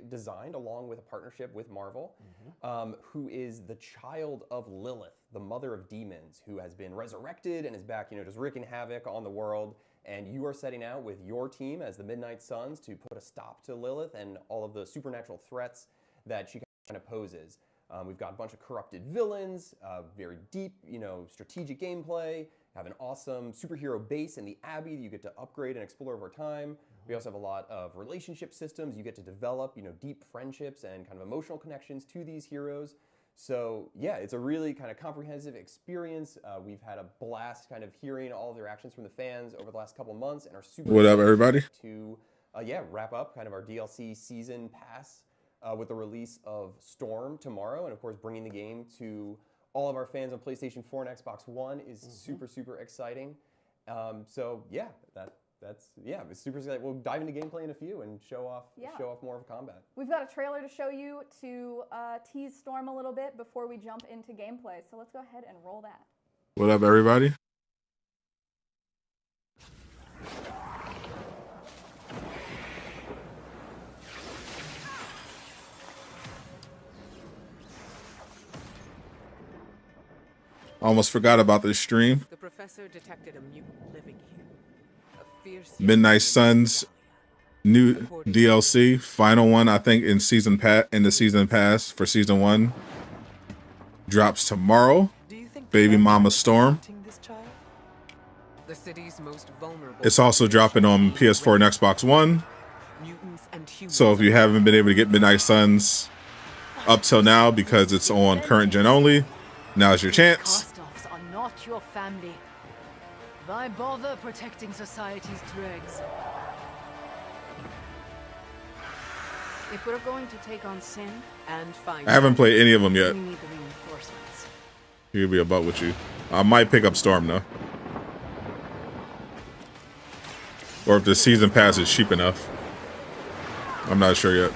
designed along with a partnership with Marvel, who is the child of Lilith, the mother of demons, who has been resurrected and is back, just wreaking havoc on the world. And you are setting out with your team as the Midnight Suns to put a stop to Lilith and all of the supernatural threats that she kind of poses. We've got a bunch of corrupted villains, very deep, strategic gameplay, have an awesome superhero base in the Abbey that you get to upgrade and explore over time. We also have a lot of relationship systems. You get to develop, deep friendships and kind of emotional connections to these heroes. So yeah, it's a really kind of comprehensive experience. We've had a blast kind of hearing all of the reactions from the fans over the last couple of months and are super What up, everybody? To wrap up kind of our DLC season pass with the release of Storm tomorrow, and of course bringing the game to all of our fans on PlayStation 4 and Xbox One is super exciting. So yeah, it's super exciting. We'll dive into gameplay in a few and show off more of combat. We've got a trailer to show you to tease Storm a little bit before we jump into gameplay. So let's go ahead and roll that. What up, everybody? Almost forgot about this stream. The professor detected a mutant living here. A fierce Midnight Suns new DLC, final one I think in the season pass for season 1 drops tomorrow. Baby Mama Storm. The city's most vulnerable. It's also dropping on PS4 and Xbox One. So if you haven't been able to get Midnight Suns up till now because it's on current gen only, now's your chance. Cast-offs are not your family. Why bother protecting society's dregs? If we're going to take on sin and find I haven't played any of them yet. we need the reinforcements. He'll be about with you. I might pick up Storm though. Or if the season pass is cheap enough. I'm not sure yet.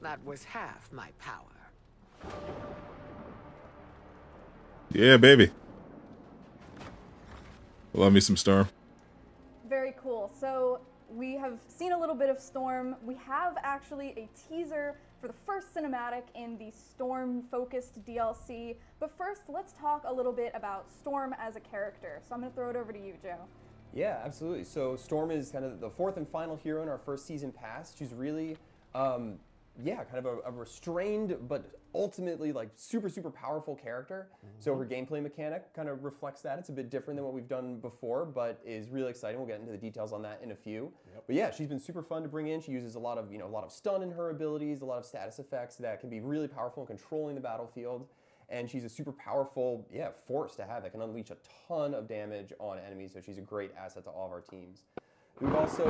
That was half my power. Yeah, baby. Love me some Storm. Very cool. So we have seen a little bit of Storm. We have actually a teaser for the first cinematic in the Storm-focused DLC. But first, let's talk a little bit about Storm as a character. So I'm going to throw it over to you, Joe. Yeah, absolutely. So Storm is kind of the fourth and final hero in our first season pass. She's really, kind of a restrained but ultimately like super powerful character. So her gameplay mechanic kind of reflects that. It's a bit different than what we've done before, but is really exciting. We'll get into the details on that in a few. But yeah, she's been super fun to bring in. She uses a lot of stun in her abilities, a lot of status effects that can be really powerful in controlling the battlefield. And she's a super powerful, force to have that can unleash a ton of damage on enemies. So she's a great asset to all of our teams. We've also,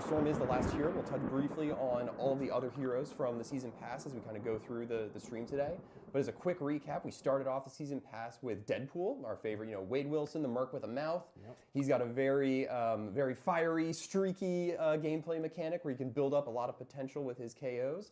Storm is the last hero. We'll touch briefly on all of the other heroes from the season pass as we kind of go through the stream today. But as a quick recap, we started off the season pass with Deadpool, our favorite, Wade Wilson, the merc with a mouth. He's got a very fiery, streaky gameplay mechanic where you can build up a lot of potential with his KOs.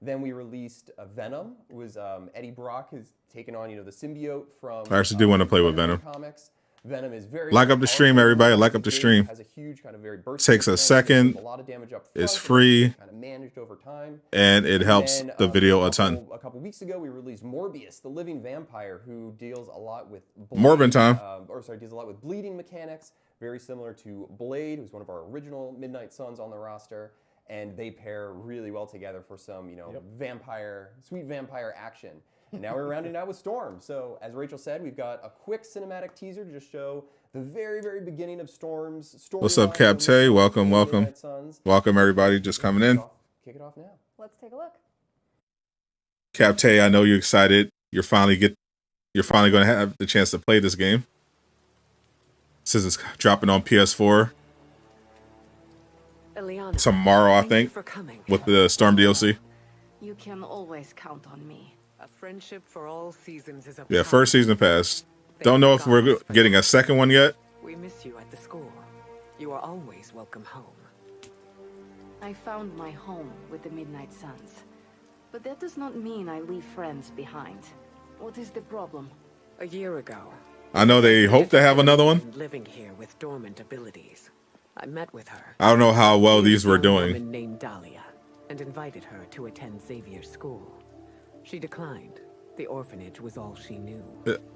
Then we released Venom. It was Eddie Brock has taken on, the symbiote from. I actually do want to play with Venom. Comics. Venom is very like up the stream, everybody. Like up the stream. Has a huge kind of very takes a second. A lot of damage up front, it's free. Kind of managed over time. And it helps the video a ton. A couple weeks ago, we released Morbius, the living vampire who deals a lot with Morbin time. Deals a lot with bleeding mechanics, very similar to Blade, who's one of our original Midnight Suns on the roster. And they pair really well together for some, sweet vampire action. And now we're rounding it out with Storm. So as Rachel said, we've got a quick cinematic teaser to just show the very beginning of Storm's story. What's up, Captain? Welcome. Welcome, everybody. Just coming in. Kick it off now. Let's take a look. Captain, I know you're excited. You're finally going to have the chance to play this game. Since it's dropping on PS4 Eliana, tomorrow, I thank you think, for coming. with the Storm DLC. You can always count on me. A friendship for all seasons is a Yeah, first season passed. Don't know if we're getting a second one yet. We miss you at the school. You are always welcome home. I found my home with the Midnight Suns. But that does not mean I leave friends behind. What is the problem? A year ago, I know they hope to have another one. living here with dormant abilities. I met with her. I don't know how well these were A young doing. woman named Dahlia, and invited her to attend Xavier's school. She declined. The orphanage was all she knew.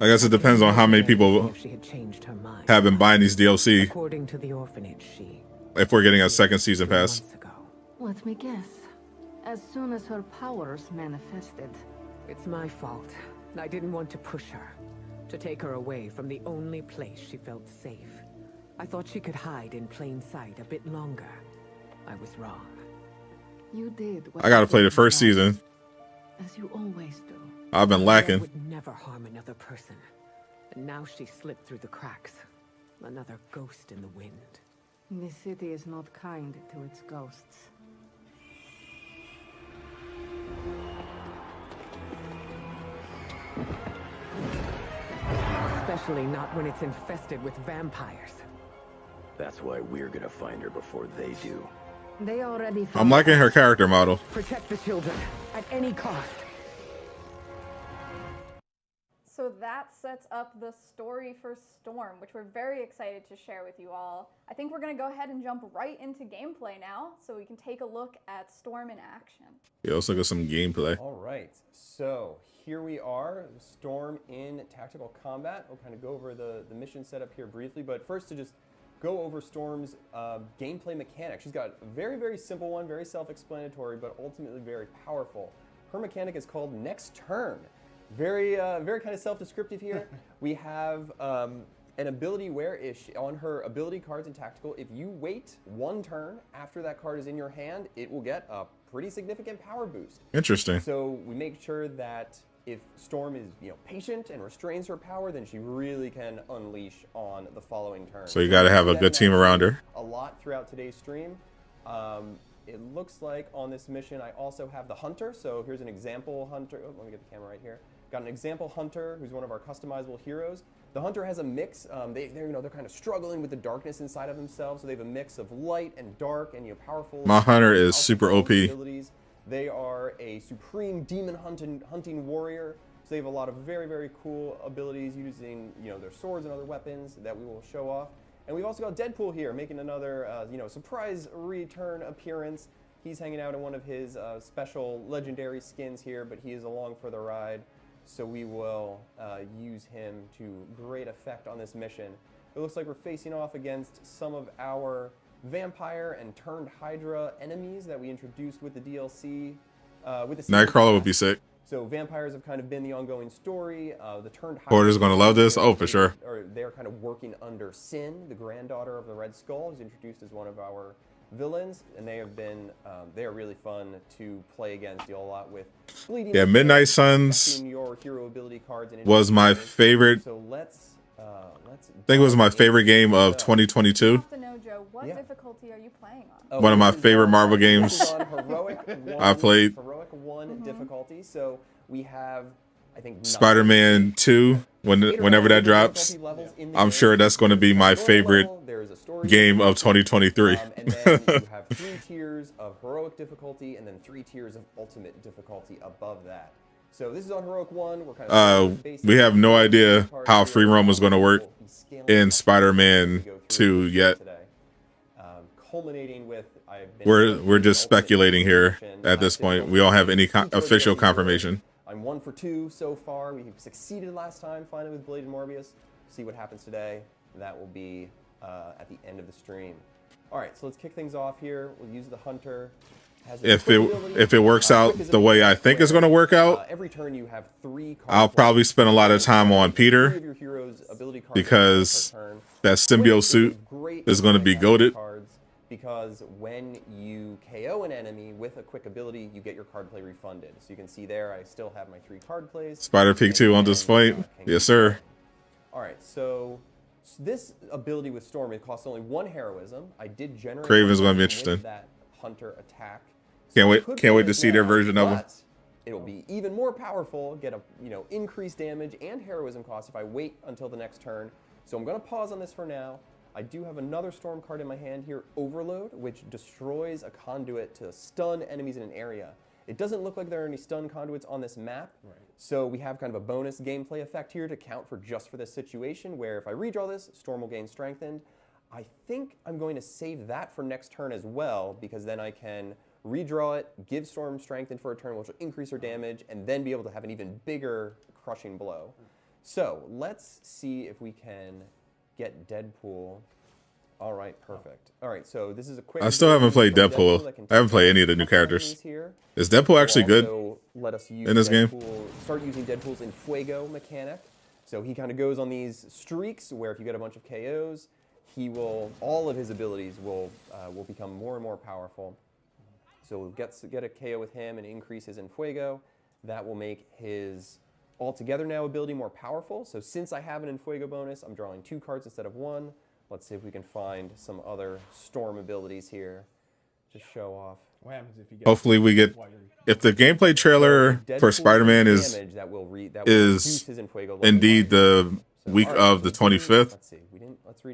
I guess it depends on how many people If she had changed her mind. have been buying these DLC. According to the orphanage, she If we're getting a second season pass. months ago. Let me guess. As soon as her powers manifested. It's my fault. I didn't want to push her. To take her away from the only place she felt safe. I thought she could hide in plain sight a bit longer. I was wrong. You did what I gotta you play the did first best, season. as you always do. I've been That lacking. would never harm another person. And now she slipped through the cracks. Another ghost in the wind. This city is not kind to its ghosts. Especially not when it's infested with vampires. That's why we're gonna find her before they do. They already I'm found liking her character model. Protect the children at any cost. So that sets up the story for Storm, which we're very excited to share with you all. I think we're going to go ahead and jump right into gameplay now, so we can take a look at Storm in action. Yeah, let's look at some gameplay. All right, so here we are, Storm in tactical combat. We'll kind of go over the mission setup here briefly, but first to just go over Storm's gameplay mechanic. She's got a very, very simple one, very self-explanatory, but ultimately very powerful. Her mechanic is called Next Turn. Very kind of self-descriptive here. We have an ability where on her ability cards in tactical, if you wait one turn after that card is in your hand, it will get a pretty significant power boost. Interesting. So we make sure that if Storm is patient and restrains her power, then she really can unleash on the following turn. So you got to have a good team around her. A lot throughout today's stream. It looks like on this mission I also have the Hunter. So here's an example Hunter. Oh, let me get the camera right here. Got an example Hunter who's one of our customizable heroes. The Hunter has a mix. They're kind of struggling with the darkness inside of themselves, so they have a mix of light and dark and powerful. My Hunter is super OP. Abilities. They are a supreme demon hunting warrior. So they have a lot of very, very cool abilities using their swords and other weapons that we will show off. And we've also got Deadpool here making another surprise return appearance. He's hanging out in one of his special legendary skins here, but he is along for the ride. So we will use him to great effect on this mission. It looks like we're facing off against some of our vampire and turned Hydra enemies that we introduced with the DLC. With the Nightcrawler would be sick. So vampires have kind of been the ongoing story. The turned Hydra. Porter's gonna love this. Oh, for sure. Or they're kind of working under Sin, the granddaughter of the Red Skull, who's introduced as one of our villains, and they have been they are really fun to play against. Deal a lot with bleeding. Yeah, Midnight Suns your hero ability cards and was my favorite. So let's I think it was my favorite game of 2022. I have to know, Joe, what difficulty are you playing on? One of my favorite Marvel games I played. Heroic 1 difficulty. So we have, I think, SpiderMan 2. Whenever that drops, I'm sure that's going to be my favorite game of 2023. And then you have 3 tiers of heroic difficulty, and then 3 tiers of ultimate difficulty above that. So this is on heroic 1. We're kind of we have no idea how free roam is going to work in Spider-Man 2 yet. Culminating with We're just speculating here at this point. We don't have any official confirmation. I'm 1 for 2 so far. We succeeded last time finally with Blade and Morbius. See what happens today. That will be at the end of the stream. All right, so let's kick things off here. We'll use the Hunter. If it works out the way I think it's going to work out, every turn you have 3 cards. I'll probably spend a lot of time on Peter because that symbiote suit is going to be goated. because when you KO an enemy with a quick ability, you get your card play refunded. So you can see there, I still have my 3 card plays. Spider Peak 2 on display. Yes, sir. All right, so this ability with Storm, it costs only 1 heroism. I did generate Craven's gonna be with interesting. that Hunter attack. Can't I wait. could Can't play wait to it see their now, version of him. but it'll be even more powerful, get a increased damage and heroism cost if I wait until the next turn. So I'm gonna pause on this for now. I do have another Storm card in my hand here, Overload, which destroys a conduit to stun enemies in an area. It doesn't look like there are any stun conduits on this map, so we have kind of a bonus gameplay effect here to count for just for this situation, where if I redraw this, Storm will gain strengthened. I think I'm going to save that for next turn as well, because then I can redraw it, give Storm strengthened for a turn, which will increase her damage, and then be able to have an even bigger crushing blow. So let's see if we can get Deadpool. All right, perfect. All right, so this is a quick. I still haven't played Deadpool. I haven't played any of the new characters. Is Deadpool actually good Let us use in this game? Start using Deadpool's Infuego mechanic. So he kind of goes on these streaks where if you get a bunch of KOs, all of his abilities will become more and more powerful. So we'll get a KO with him and increase his Infuego. That will make his altogether now ability more powerful. So since I have an Infuego bonus, I'm drawing 2 cards instead of 1. Let's see if we can find some other Storm abilities here to show off. What happens if you get Hopefully we get, if the gameplay trailer for Spider-Man is indeed the week of the 25th,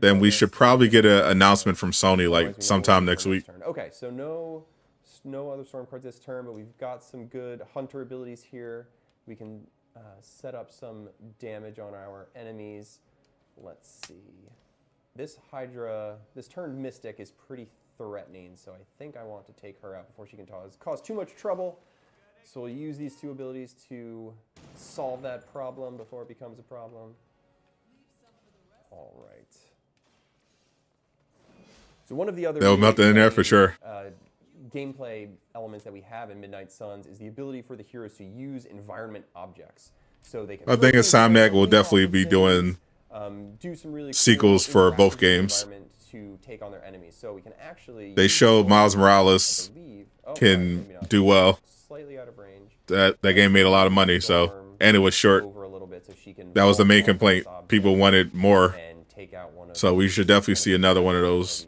then we should probably get an announcement from Sony like sometime next week. Okay, so no other Storm cards this turn, but we've got some good Hunter abilities here. We can set up some damage on our enemies. Let's see. This Hydra, this turned Mystic is pretty threatening, so I think I want to take her out before she can cause too much trouble. So we'll use these 2 abilities to solve that problem before it becomes a problem. All right. So one of the other They'll melt it in there for sure. Gameplay elements that we have in Midnight Suns is the ability for the heroes to use environment objects. So they can. I think Insomniac will definitely be doing do some really sequels cool for both interactive games. environment to take on their enemies. So we can actually. They showed Miles Morales can do well. Slightly out of range. That game made a lot of money, so, and it was short. Over a little bit so she can That was the main walk on complaint. this object People wanted more, and take out one of so we should definitely see another one of those.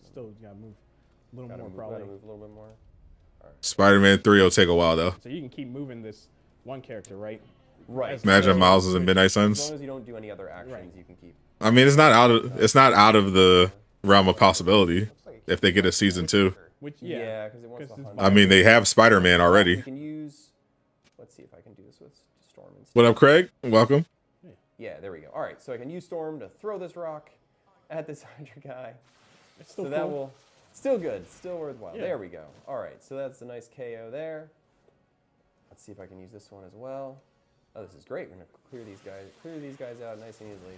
Still gotta move a little more, Gotta probably. move a little bit more. Spider-Man 3 will take a while though. So you can keep moving this one character, right? Right. Imagine Miles is in Midnight As Suns. long as you don't do any other actions, you can keep. I mean, it's not out of the realm of possibility if they get a season 2. Which Yeah, because it wants to hunt. I mean, they have Spider-Man already. We can use. Let's see if I can do this with Storm instead. What up, Craig? Welcome. Yeah, there we go. All right, so I can use Storm to throw this rock at this Hydra guy. It's still So cool. that will still good, still worthwhile. Yeah. There we go. All right, so that's a nice KO there. Let's see if I can use this one as well. Oh, this is great. We're gonna clear these guys out nice and easily.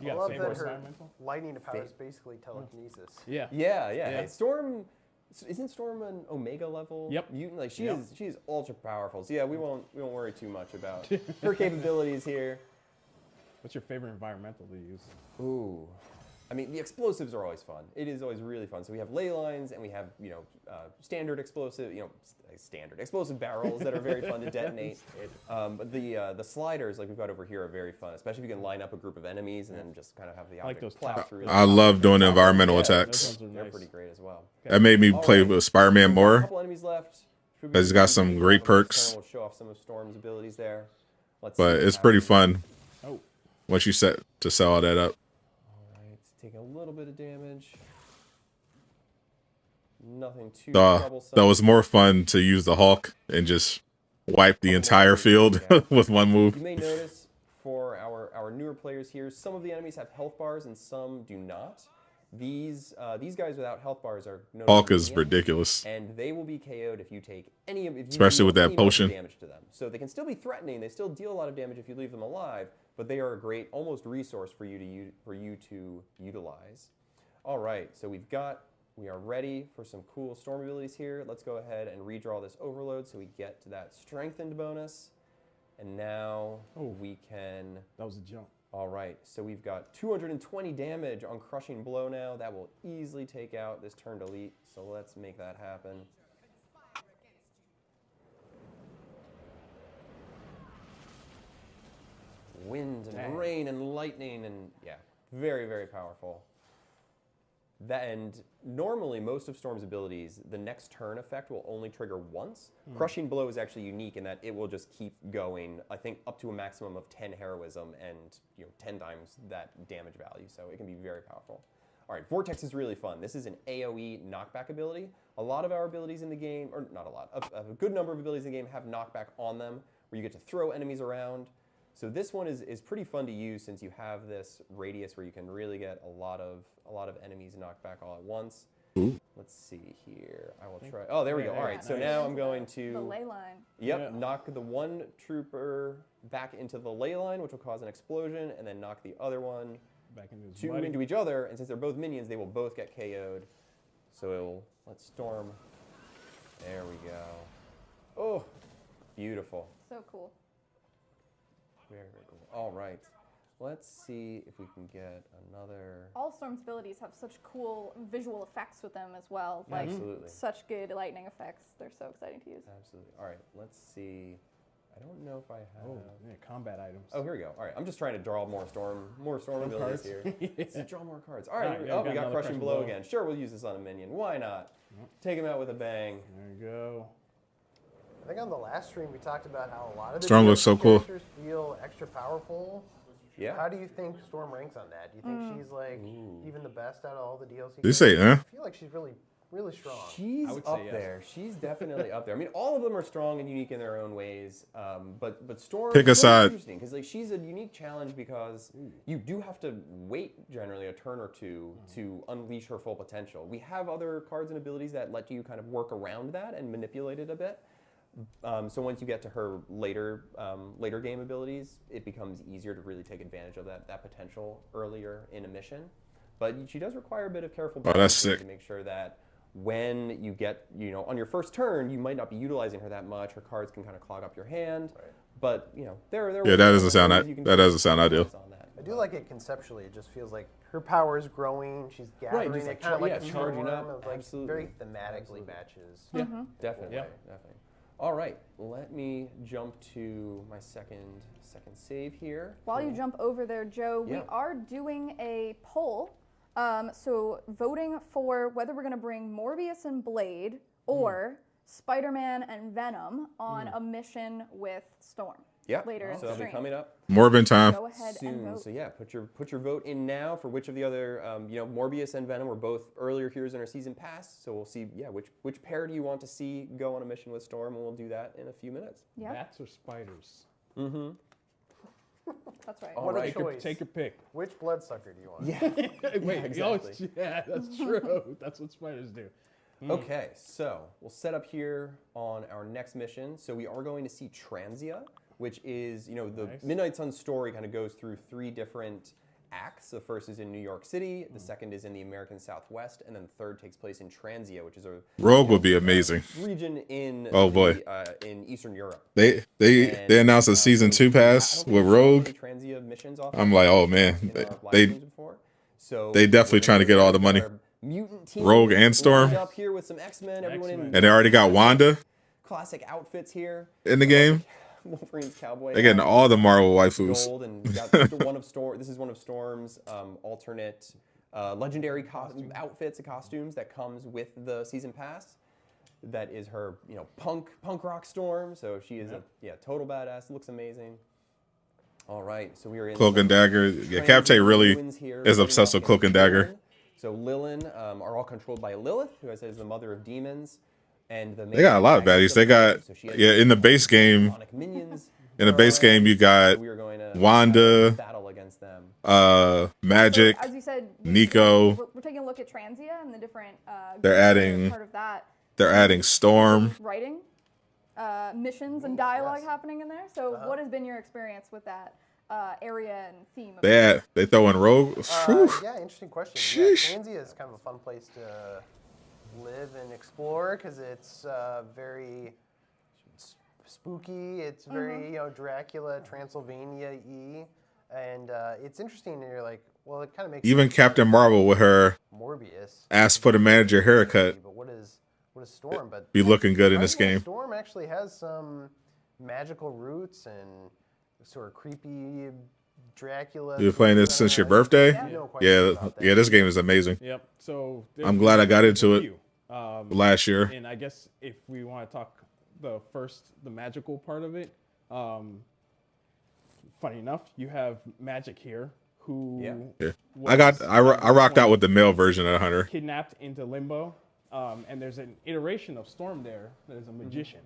You I got love same that for her environmental? lightning power is basically telekinesis. Yeah. Yeah. Hey, Storm, isn't Storm an Omega level Yep. mutant? Like she Yep. is ultra powerful. So yeah, we won't worry too much about her capabilities here. What's your favorite environmental to use? Ooh. I mean, the explosives are always fun. It is always really fun. So we have ley lines and we have, standard explosive, standard explosive barrels that are very fun to detonate. But the sliders, like we've got over here, are very fun, especially if you can line up a group of enemies and then just kind of have the like object those plow top- through. I love doing environmental Yeah, attacks. Those ones are They're nice. pretty great as well. That made me play Alright. with Spider-Man A more. couple enemies left. Should He's be got easy. some great Next perks. turn, We'll show off some of Storm's abilities there. Let's But see it's what pretty happens. fun Oh, once you set to sell all that up. All right, take a little bit of damage. Nothing too troublesome. That was more fun to use the Hulk and just wipe the entire field with one move. You may notice for our newer players here, some of the enemies have health bars and some do not. These guys without health bars are known Hulk as is minions, ridiculous. and they will be KO'd if you take any of, if you Especially deal with that any amount of potion. damage to them. So they can still be threatening. They still deal a lot of damage if you leave them alive, but they are a great almost resource for you to utilize. All right, so we are ready for some cool Storm abilities here. Let's go ahead and redraw this Overload so we get to that strengthened bonus. And now we can that was a jump. All right, so we've got 220 damage on Crushing Blow now. That will easily take out this turned elite, so let's make that happen. Wind and rain and lightning and yeah, very, very powerful. That, and normally most of Storm's abilities, the next turn effect will only trigger once. Crushing Blow is actually unique in that it will just keep going, I think up to a maximum of 10 heroism and 10 times that damage value, so it can be very powerful. All right, Vortex is really fun. This is an AoE knockback ability. A lot of our abilities in the game, or not a lot, a good number of abilities in the game have knockback on them, where you get to throw enemies around. So this one is pretty fun to use since you have this radius where you can really get a lot of enemies knocked back all at once. Let's see here. I will try. Oh, there we go. All right, so now I'm going to... The ley line. Yep, knock the one trooper back into the ley line, which will cause an explosion, and then knock the other one back into each other. And since they're both minions, they will both get KO'd. So let's Storm. There we go. Oh, beautiful. So cool. Very, very cool. All right. Let's see if we can get another... All Storm's abilities have such cool visual effects with them as well. Like, absolutely. Such good lightning effects. They're so exciting to use. Absolutely. All right, let's see. I don't know if I have... Oh, yeah, combat items. Oh, here we go. All right, I'm just trying to draw more Storm abilities cards. here. Let's draw more cards. All right, we got Crushing Blow again. Sure, we'll use this on a minion. Why not? Take him out with a bang. There you go. I think on the last stream we talked about how a lot of the Storm looks so cool. characters feel extra powerful. Yeah. How do you think Storm ranks on that? Do you think she's like even the best out of all the DLC? Did you say, I feel like she's really, really strong. She's up there. She's definitely up there. I mean, all of them are strong and unique in their own ways. But Storm Pick a is side. interesting because like she's a unique challenge because you do have to wait generally a turn or two to unleash her full potential. We have other cards and abilities that let you kind of work around that and manipulate it a bit. So once you get to her later game abilities, it becomes easier to really take advantage of that potential earlier in a mission. But she does require a bit of careful balancing to make sure that when you get, on your first turn, you might not be utilizing her that much. Her cards can kind of clog up your hand. Right. But, there yeah, that doesn't sound ideal. I do like it conceptually. It just feels like her power is growing. She's gathering. Right, just it kind of like a charging up. of like very thematically matches. Yeah, definitely. All right, let me jump to my second save here. While you jump over there, Joe, we are doing a poll. So voting for whether we're going to bring Morbius and Blade or Spider-Man and Venom on a mission with Storm. Later in the that'll stream. be coming up. Morbin time. Go ahead and vote. So yeah, put your vote in now for which of the other, Morbius and Venom were both earlier heroes in our season pass. So we'll see, which pair do you want to see go on a mission with Storm, and we'll do that in a few minutes. Yeah. Bats or spiders? That's right. What a choice. Take your pick. Which bloodsucker do you want? Yeah. Wait, exactly. yeah, that's true. That's what spiders do. Okay, so we'll set up here on our next mission. So we are going to see Transia, which is, the Midnight Sun story kind of goes through 3 different acts. The first is in New York City, the second is in the American Southwest, and then the third takes place in Transia, which is a Rogue would be amazing. Region in in Eastern Europe. They announced a season 2 pass with Rogue. Transia missions off I'm like, oh man, they definitely trying to get all the money. Mutant team Rogue and Storm. Up here with some X-Men, everyone in And they already got Wanda classic outfits here. in the game. Wolverine's cowboy. They're getting all the Marvel waifus. Gold, and we got this is one of Storm's alternate legendary outfits and costumes that comes with the season pass. That is her, punk rock Storm. So she is a total badass. Looks amazing. All right, so we are in Cloak and Dagger. Yeah, Captain really is obsessed with Cloak and Dagger. So Lilin are all controlled by Lilith, who I said is the mother of demons. And they got a lot of baddies. They got in the base game. In the base game, you got Wanda, battle against them. Magic, so, as you said, Nico. We're taking a look at Transia and the different. They're adding. Part of that. They're adding Storm. Writing, missions and dialogue happening in there. So, what has been your experience with that area and theme? They throw in Rogue. Yeah, interesting question. Yeah, Transia is kind of a fun place to live and explore because it's very spooky. It's very Dracula, Transylvania-y. And it's interesting, and you're like, well, it kind of makes Even sense Captain that Marvel with her Morbius asked for the manager haircut But what is Storm? But be looking good in this surprisingly, game. Storm actually has some magical roots and sort of creepy Dracula. You've been playing this since your birthday? Yeah, this game is amazing. Yep. So I'm glad I got into it it last year. And I guess if we want to talk the magical part of it, funny enough, you have Magic here, who Yeah. was I rocked out with the male version of Hunter. kidnapped into limbo, and there's an iteration of Storm there that is a magician,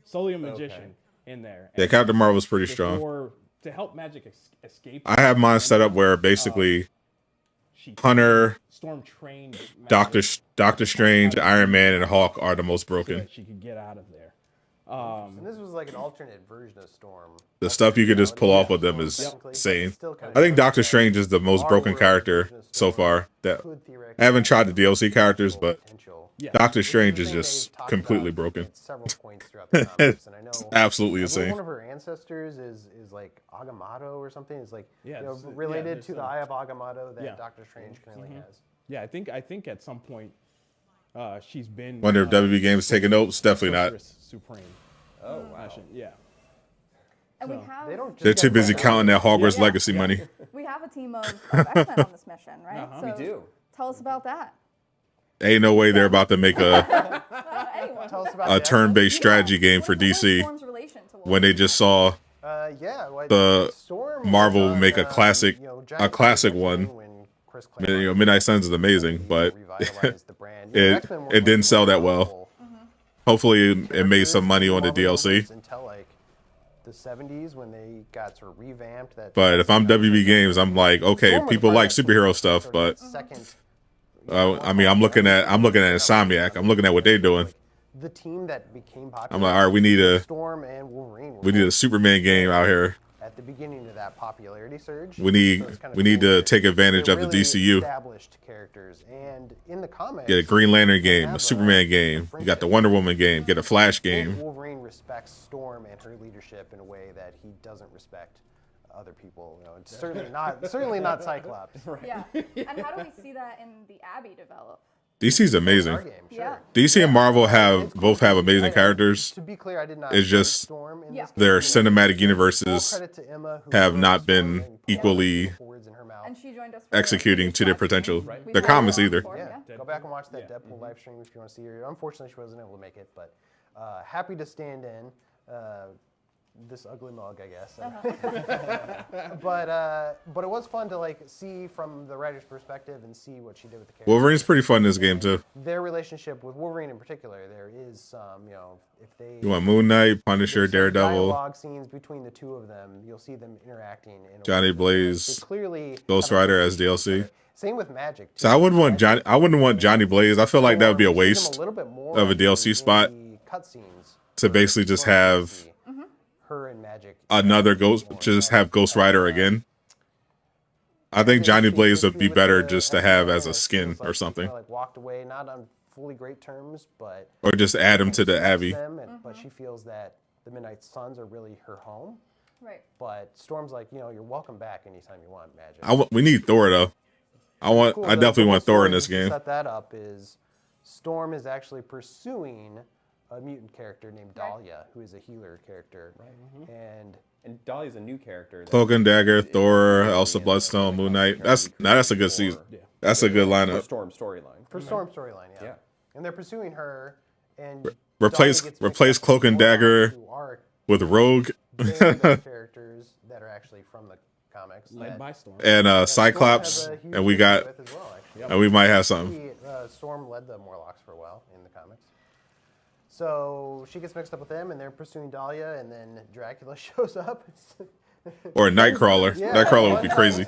solely a magician in there. Yeah, And Captain Marvel's pretty strong. to help Magic escape. I have mine set up where basically Hunter, Storm trained Doctor Strange, Iron Man, and Hulk are the most so broken. that she could get out of there. And this was like an alternate version of Storm. The stuff you could just pull off with them is insane. I think Doctor Strange is the most broken character so far. That I haven't tried the DLC characters, but Doctor Strange is just completely broken. Several points throughout the comics, and I know Absolutely I believe insane. one of her ancestors is like Agamotto or something. It's like there's related to some- the Eye of Agamotto that Yeah. Doctor Strange currently has. Yeah, I think at some point she's been. Wonder if WB Games taking notes. Definitely not. Sorceress Supreme. Oh wow. Yeah. And we So- have They don't. Just They're too get busy rid of counting that Hogwarts Yeah. Legacy money. we have a team of X-Men on this mission, right? Uh-huh. So We do. Tell us about that. Ain't no way they're about to make a Anyone. Tell us about a the turn-based strategy game What for is- what is DC Storm's relation to when they just saw the Storm Marvel was on, make a classic Giant classic Force one. when Chris Claremont Midnight Suns is amazing, but revitalized the brand. it didn't sell that well. Hopefully, it made some money on the DLC. Until like the 70s when they got sort of revamped. But if I'm WB Games, I'm like, okay, people like superhero stuff, but I mean, I'm looking at Insomniac. I'm looking at what they're doing. The team that became popular. I'm like, all right, we need a Storm and Wolverine. Superman game out here. At the beginning of that popularity surge. We need to take advantage of the DCU. Established characters, and in the comics, Get a Green Lantern game, a Superman game. You got the Wonder Woman game. Get a Flash game. Wolverine respects Storm and her leadership in a way that he doesn't respect other people. You know, it's certainly not Cyclops. Yeah. And how do we see that in the Abbey develop? DC's amazing. Our game, sure. Yeah. DC and Marvel both have amazing characters. To be clear, I did not. It's just Storm in Yeah. this their game. cinematic Full universes credit to Emma, who have wrote not Storm been and put equally words in her mouth. And she joined us for executing to their potential. We The were comics on either. for it, Yeah, go back and watch that Deadpool live stream if you want to see her. Unfortunately, she wasn't able to make it, but happy to stand in this ugly mug, I guess. But it was fun to like see from the writer's perspective and see what she did with the character. Wolverine's pretty fun in this game too. Their relationship with Wolverine in particular, there is some, if they. You want Moon Knight, Punisher, there's some Daredevil, dialogue scenes between the two of them. You'll see them interacting. In a Johnny way that Blaze, they clearly Ghost have a Rider as relationship. DLC. Same with Magic. So I wouldn't want Johnny Blaze. I feel like that would be a waste of of a DLC spot to basically just have her and Magic another just have Ghost Rider again. I think Johnny Blaze would be better just to have as a skin or something, Like walked away, not on fully great terms, but or just add him to the Abbey. But she feels that the Midnight Suns are really her home. Right. But Storm's like, you're welcome back anytime you want, Magic. We need Thor though. I definitely want Thor in this story game. to set that up is Storm is actually pursuing a mutant character named Dahlia, who is a healer character. Right. And Dahlia's a new character. Cloak and Dagger, Thor, Elsa Bloodstone, Moon Knight. That's a good season. That's a good For lineup. Storm storyline. For Storm storyline, yeah. And they're pursuing her, and Replace Dahlia gets mixed replace up Cloak and with Warlock, Dagger who are with Rogue very good characters that are actually from the comics. Led that by Storm. and Storm Cyclops, has a huge and we got history with as well, actually. and we might have something. Storm led the Morlocks for a while in the comics. So she gets mixed up with them, and they're pursuing Dahlia, and then Dracula shows up. Or a Nightcrawler. Yeah. Nightcrawler would be crazy.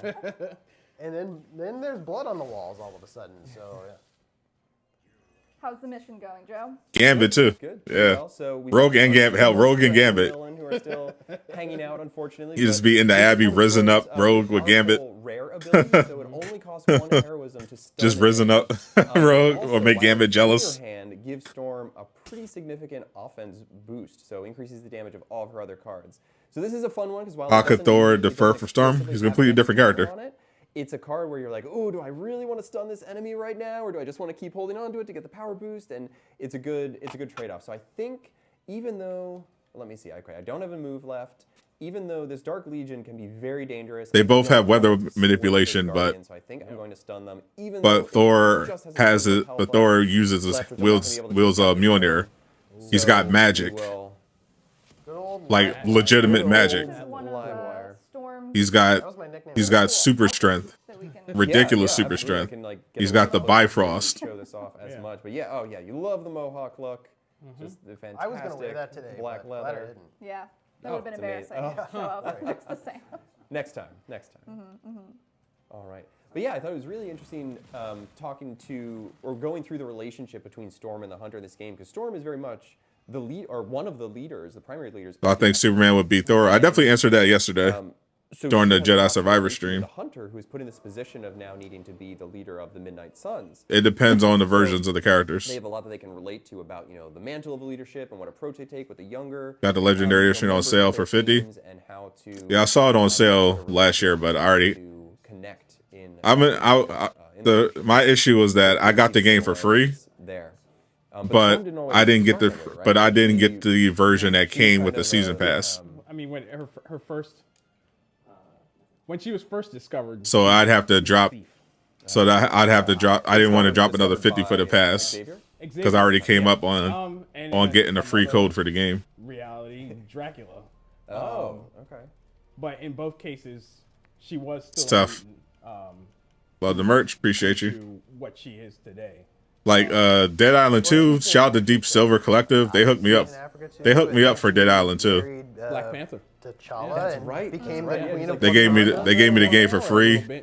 And then there's blood on the walls all of a sudden. So yeah. How's the mission going, Joe? Gambit too. Good. Yeah. Well, so we Rogue and Gambit. Hell, Rogue and Gambit. Who are still hanging out, unfortunately. You just but be in the Abbey, this risen comes up, with, Rogue with Gambit. powerful Rare ability, so it only costs 1 heroism to stun Just an risen enemy. up Rogue Also, or make while Gambit it's in jealous. your hand, give Storm a pretty significant offense boost, so increases the damage of all of her other cards. So this is a fun one because while How could Thor defer from Storm? He's a completely different character. It's a card where you're like, oh, do I really want to stun this enemy right now, or do I just want to keep holding on to it to get the power boost? And it's a good trade-off. So I think even though, let me see, okay, I don't have a move left. Even though this Dark Legion can be very dangerous, They both have weather manipulation, but so I think I'm going to stun them. Even but though Thor has it. But Thor uses his wields Mjolnir. He's got magic, like legitimate magic. He's got super strength, ridiculous super strength. He's got the Bifrost. Show this off as much, but yeah, oh yeah, you love the Mohawk look. Just the fantastic I was going to wear that today, black but glad I leather. didn't. Yeah, that would have been embarrassing. Show up looks the same. Next time. All right. But yeah, I thought it was really interesting talking to or going through the relationship between Storm and the Hunter in this game, because Storm is very much the lead or one of the leaders, the primary leaders. I think Superman would beat Thor. I definitely answered that yesterday during the Jedi Survivor stream. The Hunter, who is put in this position of now needing to be the leader of the Midnight Suns. It depends on the versions of the characters. They have a lot that they can relate to about, the mantle of leadership and what approach they take with the younger. Got the Legendary Edition on sale for $50. And how to, Yeah, I saw it on sale last year, but I already. To connect in. My issue was that I got the game for free. There. But I didn't get the version that came with the season pass. I mean, when her first, when she was first discovered. So I'd have to drop. So that I'd have to drop. I didn't want to drop another 50 for the pass because I already came up on getting a free code for the game. Reality Dracula. Okay. But in both cases, she was still. It's tough. Love the merch. Appreciate you. To what she is today. Like Dead Island 2, shout out to Deep Silver Collective. They hooked me up. They hooked me up for Dead Island 2. Black Panther. T'Challa That's and right. became That's the right. queen of They gave me the game for free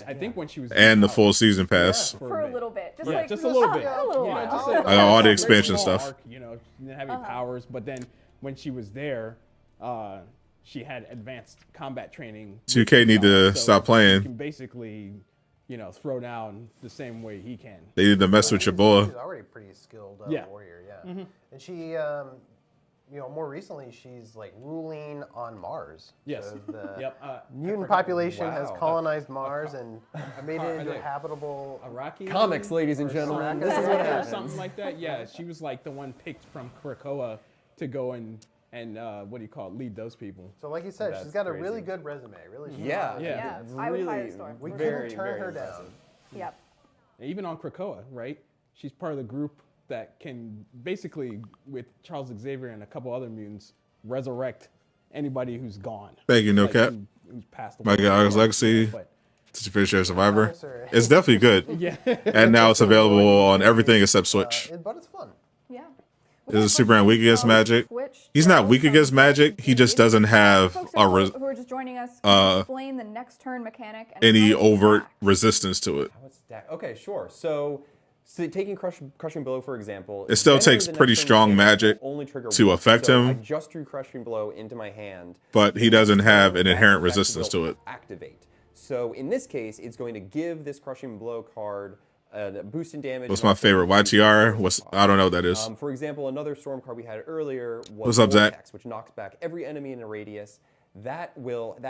I think when she was and the full season pass. For a little bit. Just just a little bit. A little while. Just All the expansion stuff. Arc, having powers, but then when she was there, she had advanced combat training. 2K need to stop playing. You can basically, throw down the same way he can. They need to mess with your boy. She's already a pretty skilled warrior, yeah. And she, more recently, she's like ruling on Mars. Yes. So the Yep. mutant population has colonized Mars and made it into a habitable. Iraqi Comics, ladies and gentlemen. This is what or happens. something like that. Yeah, she was like the one picked from Krakoa to go and lead those people. So like you said, That's she's got a crazy. really good resume. Really. Yeah. Yeah. I would hire Really, Storm. We for couldn't sure. turn her impressive. down. Yep. Even on Krakoa, right? She's part of the group that can basically, with Charles Xavier and a couple other mutants, resurrect anybody who's gone. Thank you, No Cap. Who's passed away. My God's Legacy. But, Such a Fair Share Survivor. It's definitely good. yeah. And now it's available on everything except Switch. But it's fun. Yeah. Is Superman weak against magic? He's not weak against magic. He just doesn't have Folks a who are just joining us, can you explain the next turn mechanic and any how it's overt stacked? resistance to it. How it's stacked. Okay, sure. So taking Crushing Blow, for example. It still generally takes the next pretty turn strong will magic only trigger to once. affect So him. I just drew Crushing Blow into my hand. But he doesn't have an That inherent effect resistance will to it. Activate. So in this case, it's going to give this Crushing Blow card a boost in damage. What's my favorite? YTR? I don't know what that is. For example, another Storm card we had earlier was What's up, Zach? Vortex, which knocks back every enemy in a radius. That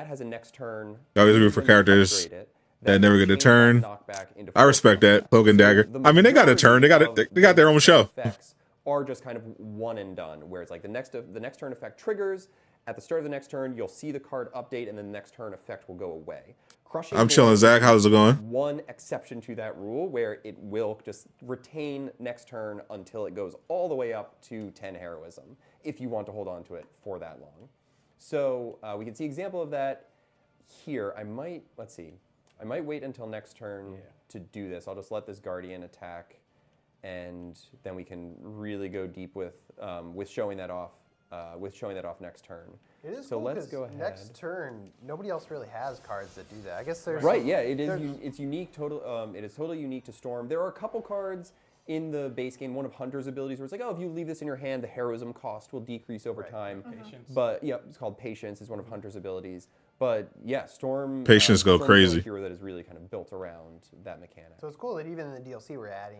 has a next turn. Always good for characters Upgrade it. that never get a change turn. that knockback into I respect that. Cloak and Dagger. I mean, they got a turn. They got their own show. Effects are just kind of one and done, where it's like the next turn effect triggers. At the start of the next turn, you'll see the card update, and then the next turn effect will go away. Crushing I'm chilling, Zach. How's it going? One exception to that rule, where it will just retain next turn until it goes all the way up to 10 heroism, if you want to hold on to it for that long. So we can see example of that here. I might wait until next turn to do this. I'll just let this Guardian attack, and then we can really go deep with showing that off. Next turn. It is so cool let's go ahead. Next turn, nobody else really has cards that do that. I guess there's right. Yeah, it is. It's unique. It is totally unique to Storm. There are a couple cards in the base game. One of Hunter's abilities, where it's like, oh, if you leave this in your hand, the heroism cost will decrease over time. Patience. But yeah, it's called Patience. Is one of Hunter's abilities. But yeah, Storm. Patience go Storm's crazy. A hero that is really kind of built around that mechanic. So it's cool that even in the DLC we're adding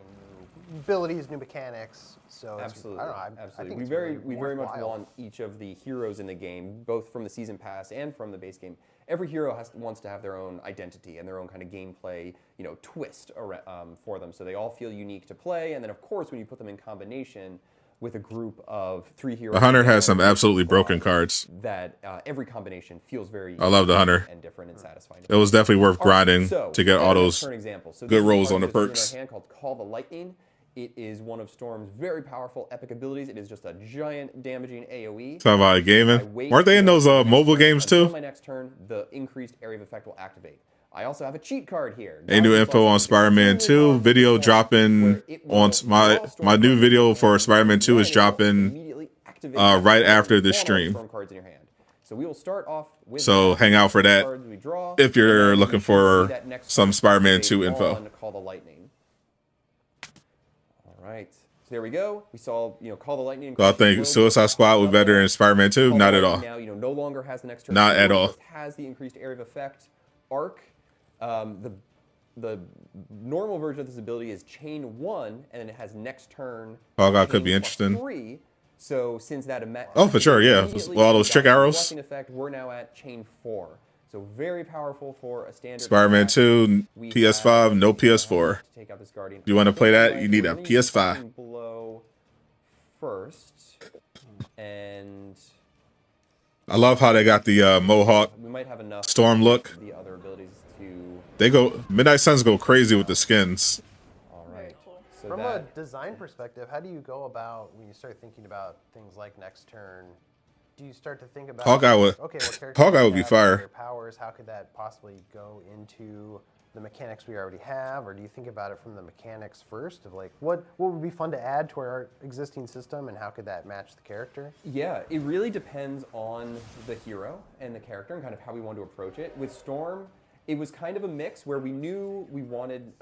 new abilities, new mechanics. So Absolutely, I don't know. I absolutely. think We it's very, really we very much worthwhile. want each of the heroes in the game, both from the season pass and from the base game. Every hero wants to have their own identity and their own kind of gameplay, twist for them. So they all feel unique to play. And then, of course, when you put them in combination with a group of 3 heroes, The Hunter together, has some absolutely broken cards. That every combination feels very. I love the Hunter. And different and satisfying. It was definitely worth All right, grinding so, to get all those for an example. So good this is rolls card on the with a perks. hand called Call the Lightning. It is one of Storm's very powerful epic abilities. It is just a giant damaging AoE. Talking about I gaming. wait Weren't they in those until my next mobile turn. games Until too? my next turn, the increased area of effect will activate. I also have a cheat card here. Any new info on Spider-Man 2? Video dropping on my new video for Spider-Man 2 is dropping right after this stream. So we will start off with So hang out for that cards we draw, if you're and then looking we should for see that next some card Spider-Man activate 2 info. on Call the Lightning. All right. So there we go. We saw, Call the Lightning. and So I Crush the think Globe. Suicide Squad was better in Spider-Man 2? Call Not the at all. Lightning Now, no longer has the next turn. Not at all. It has the increased area of effect arc. The normal version of this ability is chain 1, and then it has next turn. Hawkeye could be chain interesting. 3. So since that Oh, for sure, yeah. With all those trick arrows. blessing effect, we're now at chain 4. So very powerful for a standard. Spider-Man attack. 2, We PS5, have, no PS4. to take out this Guardian. You wanna play that? You need We're a gonna use PS5. Lightning Blow first, and I love how they got the Mohawk we might have enough Storm look. the other abilities to. They go Midnight Suns go crazy with the skins. All right. So From a that, design perspective, how do you go about when you start thinking about things like next turn? Do you start to think about Hawkeye would- okay, what characters Hawkeye do would we be have, fire. what are their powers? How could that possibly go into the mechanics we already have, or do you think about it from the mechanics first of like what would be fun to add to our existing system, and how could that match the character? yeah, it really depends on the hero and the character and kind of how we want to approach it. With Storm, it was kind of a mix where we knew we wanted.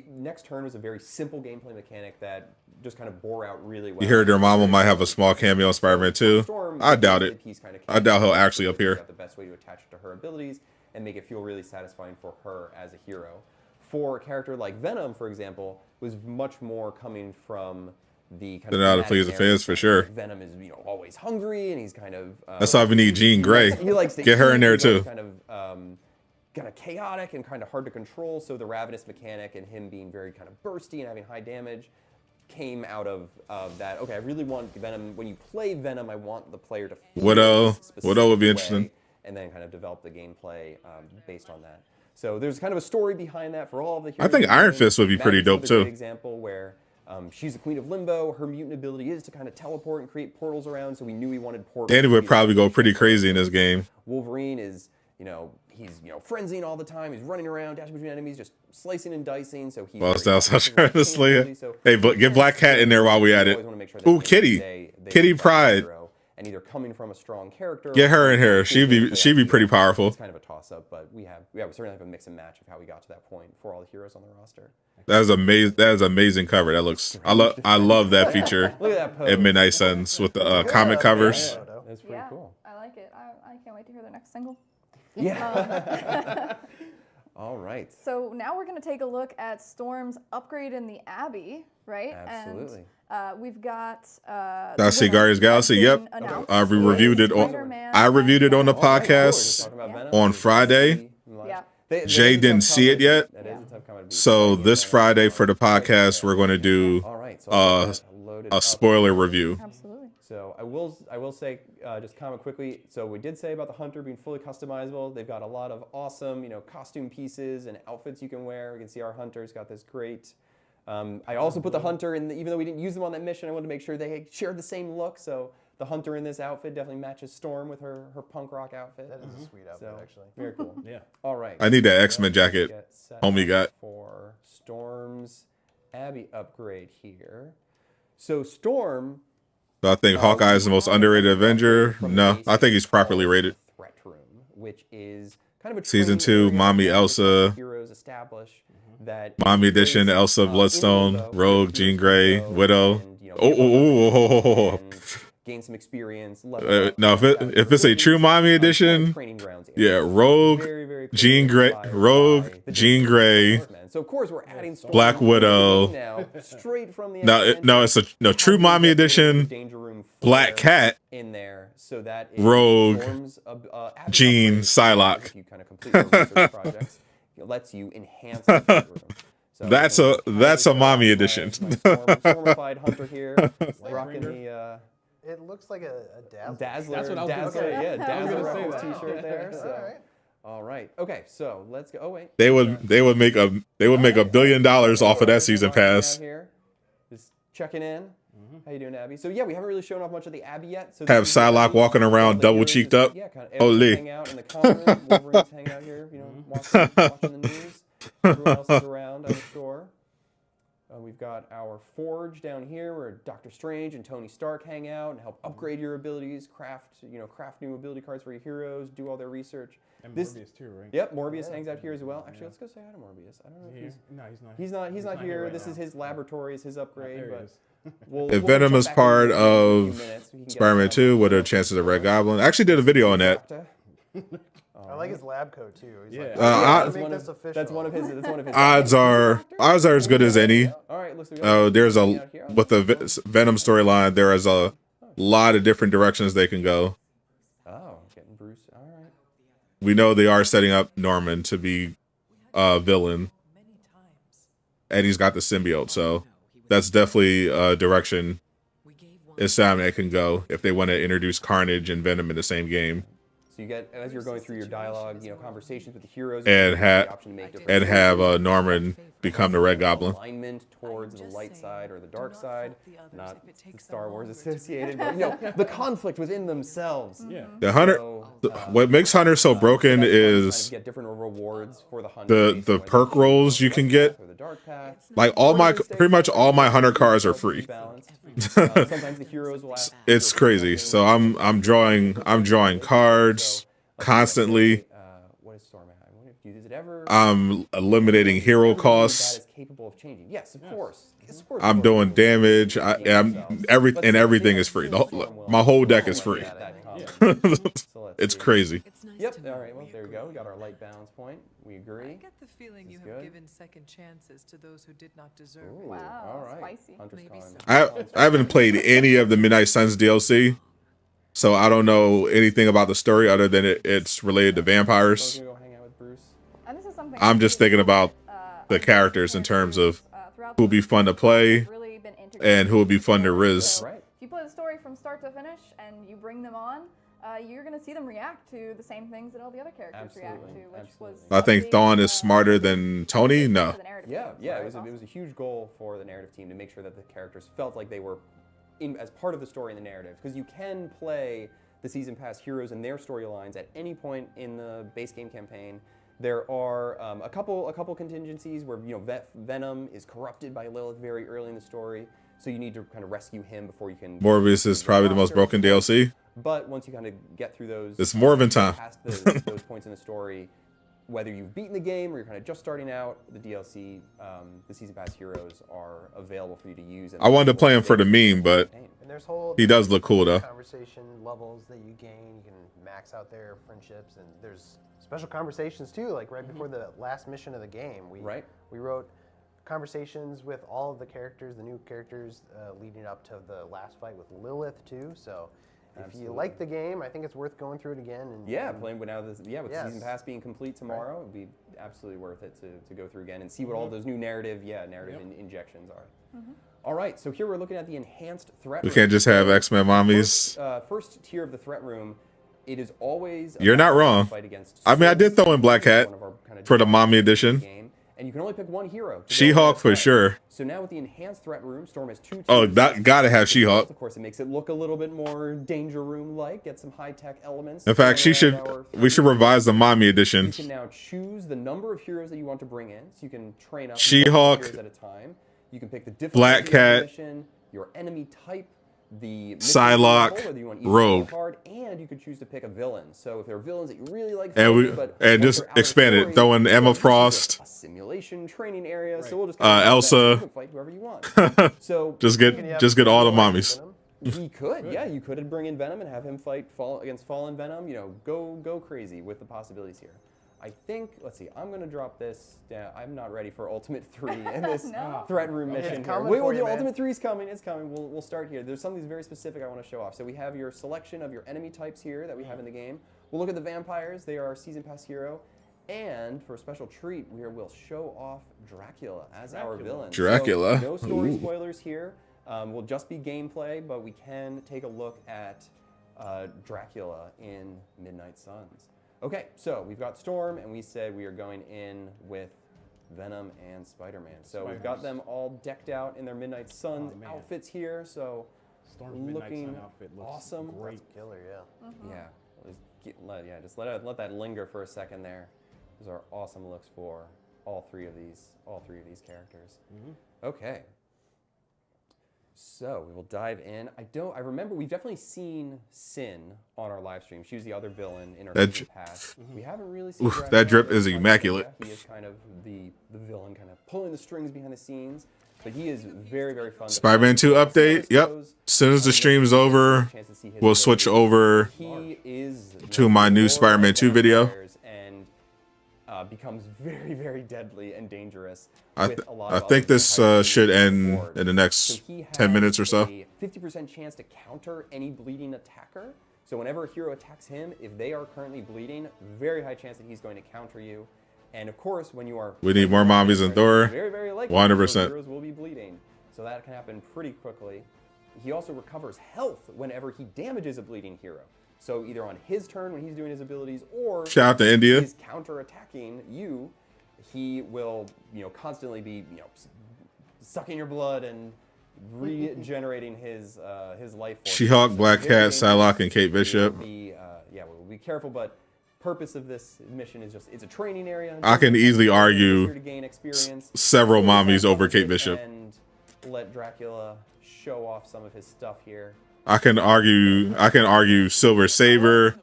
Next turn was a very simple gameplay mechanic that just kind of bore out really well. You hear their mama might have a small cameo in Spider-Man 2. Storm, I doubt it. he's kind of I doubt he'll actually figure appear. out the best way to attach it to her abilities and make it feel really satisfying for her as a hero. For a character like Venom, for example, was much more coming from the kind They're not to thematic please the narrative. fans for sure. Venom is always hungry, and he's kind of That's why we need Jean Grey. he likes to Get her eat, in there he's always too. kind of chaotic and kind of hard to control. So the ravenous mechanic and him being very kind of bursty and having high damage came out of that. Okay, I really want Venom. When you play Venom, I want the player to feel Widow. this specific Widow would be way, interesting. and then kind of develop the gameplay based on that. So there's kind of a story behind that for all of the heroes. I think in the Iron game. Fist would be pretty Magic's dope, another too. great example where she's the queen of limbo. Her mutant ability is to kind of teleport and create portals around. So we knew we wanted portals. Danny would to be probably go like- pretty crazy in this game. Wolverine is, he's frenzying all the time. He's running around, dashing between enemies, just slicing and dicing. So he's Well, very that's aggressive trying with to his slay it. ability. So Hey, but get Black Cat in there while we at you it. always wanna make sure that Ooh, at the end of Kitty. the day, they Kitty are the Pride. hero, and either coming from a strong character. Get her or in here. good She'd be gameplay pretty idea. powerful. It's kind of a toss up, but we certainly have a mix and match of how we got to that point for all the heroes on the roster. That is amazing. That is amazing cover. That looks. I love that feature Look at that pose. at Midnight Suns with the comic covers. Yeah, that's pretty cool. I like it. I can't wait to hear the next single. Yeah. All right. So now we're going to take a look at Storm's upgrade in the Abbey, right? Absolutely. And we've got. I see Guardians Galaxy. Yep, I reviewed it on. I reviewed it on the Oh, nice. Cool. We're just podcast talking about Venom. on Friday. Yeah. Jay didn't see it yet. That is a tough comment to be So saying. this Friday for the podcast, we're going to do All right. So I'll get that loaded a up. spoiler review. Absolutely. So I will say, just comment quickly. So we did say about the Hunter being fully customizable. They've got a lot of awesome, costume pieces and outfits you can wear. We can see our Hunter's got this great. I also put the Hunter in, even though we didn't use them on that mission, I wanted to make sure they shared the same look. So the Hunter in this outfit definitely matches Storm with her punk rock outfit. That is a sweet outfit, So actually. very cool. Yeah. All right. I need that X-Men jacket. Get set Homie up got. for Storm's Abbey upgrade here. So Storm. So I think Hawkeye is the most underrated Avenger. No, I think he's properly rated. Threat Room, which is kind of a Season training 2, area Mommy where Elsa. heroes establish that Mommy Edition, place, Elsa in Bloodstone, Limbo, Rogue, where Jean heroes Grey, can go Widow. and, Oh. and gain some experience. level up, No, if it's a true Mommy Edition, training grounds Yeah, Rogue, Very, very Jean Grey, inspired Rogue, by the Jean Disney Grey, X-Men. So of course we're adding Storm Black Widow. now, straight from the No, X-Men. no, it's a true How do we mommy get rid of the edition. Danger Room Black flair Cat, in there, so that is Rogue, Storm's, added Jean, upgrade Psylocke. if you kind of complete your research projects. It lets you enhance the Danger Room. So That's a mommy edition. Stormified Hunter here, rocking the It looks like a dazzler. Dazzler. That's what I was gonna Dazzler, say. yeah, I was Dazzler gonna say reference that. T-shirt there. All So, right. all right, okay, so let's go. Oh wait, They would make $1 billion off of that season pass. Here. Just checking in. How you doing, Abbey? So yeah, we haven't really shown off much of the Abbey yet. So Have this is the Psylocke Abbey. walking around All the double heroes cheeked just- up. Yeah, kind of Holy. everyone hang out in the common room. Wolverine's hanging out here, you know, watching the news. Everyone else is around, I'm sure. We've got our forge down here where Doctor Strange and Tony Stark hang out and help upgrade your abilities, craft new ability cards for your heroes, do all their research. And Morbius too, right? Yep, Morbius hangs out here as well. Actually, let's go say hi to Morbius. I don't know if Here? he's No, he's not. he's not here. right This now. is his laboratory, is his upgrade. There he But is. we'll Venom jump is back part into it in a few of minutes. We can get Spider-Man some 2. What are the chances of Red Goblin? I actually did a video on that. I like his lab coat too. He's Yeah. like, That's make one this of official. that's one of his. Odds are as good as any. All right, looks like There's with the Venom storyline, there is a lot of different directions they can go. Oh, getting Bruce. All right. We know they are setting up Norman to be a villain, and he's got the symbiote, so that's definitely a direction it's time they can go if they want to introduce Carnage and Venom in the same game. So you get, as you're going through your dialogue, conversations with the heroes, And you ha- the option to make different and have choices. Norman become the Red Goblin. Alignment towards the light side or the dark side, not the Star Wars associated, but the conflict within themselves. Yeah. The Hunter, So, what makes Hunter so broken that's is you get different rewards for the hunter. the perk rolls you can get. Or the dark path. Like pretty much all my Hunter cars are free. Balanced. Sometimes the heroes will ask It's for crazy. something. So I'm drawing cards constantly. What is Storm at? I wonder if you use it ever. I'm eliminating hero That costs. is capable of changing. Yes, of course. Of course I'm doing damage. Everything is free. My whole deck is free. It's crazy. Yep. All right. Well, there we go. We got our light balance point. We agree. I get the feeling you This have good? given second chances to those who did not deserve Ooh, it. Wow, all right. spicy. Hunter's Maybe Con. I haven't played any of the Midnight Suns DLC, so I don't know anything about the story other than it's related to vampires. Go hang out with Bruce. And this is something I'm just thinking about the characters in terms of who would be fun to play really been and who would be fun to riz. Right. If you play the story from start to finish and you bring them on, you're going to see them react to the same things that all the other characters react to, Absolutely, which was. I think Thawne is smarter than Tony. No. Yeah. Yeah. It was a huge goal for the narrative team to make sure that the characters felt like they were as part of the story in the narrative, because you can play the season pass heroes and their storylines at any point in the base game campaign. There are a couple contingencies where Venom is corrupted by Lilith very early in the story, so you need to kind of rescue him before you can. Morbius is probably the most broken DLC. But once you kind of get through those, It's Morbin time. past those points in the story, whether you've beaten the game or you're kind of just starting out, the DLC, the season pass heroes are available for you to use. I wanted to play him for the meme, but And there's whole he does look cool though. conversation levels that you gain. You can max out their friendships, and there's special conversations too. Like right before the last mission of the game, we wrote conversations with all of the characters, the new characters, leading up to the last fight with Lilith too. So if you like the game, I think it's worth going through it again. And playing with the season pass being complete tomorrow, it would be absolutely worth it to go through again and see what all those new narrative injections are. All right, so here we're looking at the enhanced threat. We room. can't just have X-Men mommies. First tier of the threat room. It is always. You're not wrong. Fight against I mean, I did throw in Black Cat one of our kind of for the mommy edition. game, and you can only pick one hero. to go She-Hulk with for the threat. sure. So now with the enhanced threat room, Storm has 2 Oh, tiers. that gotta have She-Hulk. Of course, it makes it look a little bit more danger room-like. Get some high-tech elements. In fact, we should revise the mommy edition. You can now choose the number of heroes that you want to bring in, so you can train up She-Hulk, heroes at a time. You can pick the difficulty Black of the Cat, mission, your enemy type, the mission Psylocke, level, whether you want easy Rogue. or hard, and you could choose to pick a villain. So if there are villains that you really like, And just expand it. Throw in Emma Frost. A simulation training area. So we'll just Elsa. you can fight whoever you want. So Just get all the mommies. He could, yeah. You could bring in Venom and have him fight against Fallen Venom. You know, go crazy with the possibilities here. I think, let's see, I'm going to drop this down. I'm not ready for Ultimate 3 in this threat room mission here. Wait, we'll do Ultimate 3 is coming. It's coming. We'll start here. There's something very specific I want to show off. So we have your selection of your enemy types here that we have in the game. We'll look at the vampires. They are our Season Pass hero. And for a special treat, we'll show off Dracula as our villain. Dracula. So no story spoilers here. Will just be gameplay, but we can take a look at Dracula in Midnight Suns. Okay, so we've got Storm, and we said we are going in with Venom and Spider-Man. So we've got them all decked out in their Midnight Suns outfits here. So Storm's looking Midnight Sun outfit looks awesome. great. That's killer, yeah. Yeah. Just let that linger for a second there. Those are awesome looks for all three of these characters. Okay. So we will dive in. I remember we've definitely seen Sin on our live stream. She was the other villain in our season pass. We haven't really seen that drip is immaculate. He is kind of the villain, kind of pulling the strings behind the scenes. But he is very, very fun. Spider-Man 2 update. Yep. As soon as the stream's over, we'll switch over to my new Spider-Man 2 video. Becomes very, very deadly and dangerous. I think this should end in the next 10 minutes or so. A 50% chance to counter any bleeding attacker. So whenever a hero attacks him, if they are currently bleeding, very high chance that he's going to counter you. And of course, when you are... We need more mommies in Thor. Very, very likely 100%. Heroes will be bleeding. So that can happen pretty quickly. He also recovers health whenever he damages a bleeding hero. So either on his turn when he's doing his abilities, or shout out to India. He's counter-attacking you, he will, constantly be, sucking your blood and regenerating his life force. She-Hulk, Black Cat, Psylocke, and Kate Bishop. We'll be careful, but purpose of this mission is just, it's a training area. I can easily argue several mommies over Kate Bishop. And let Dracula show off some of his stuff here. I can argue Silver Saber,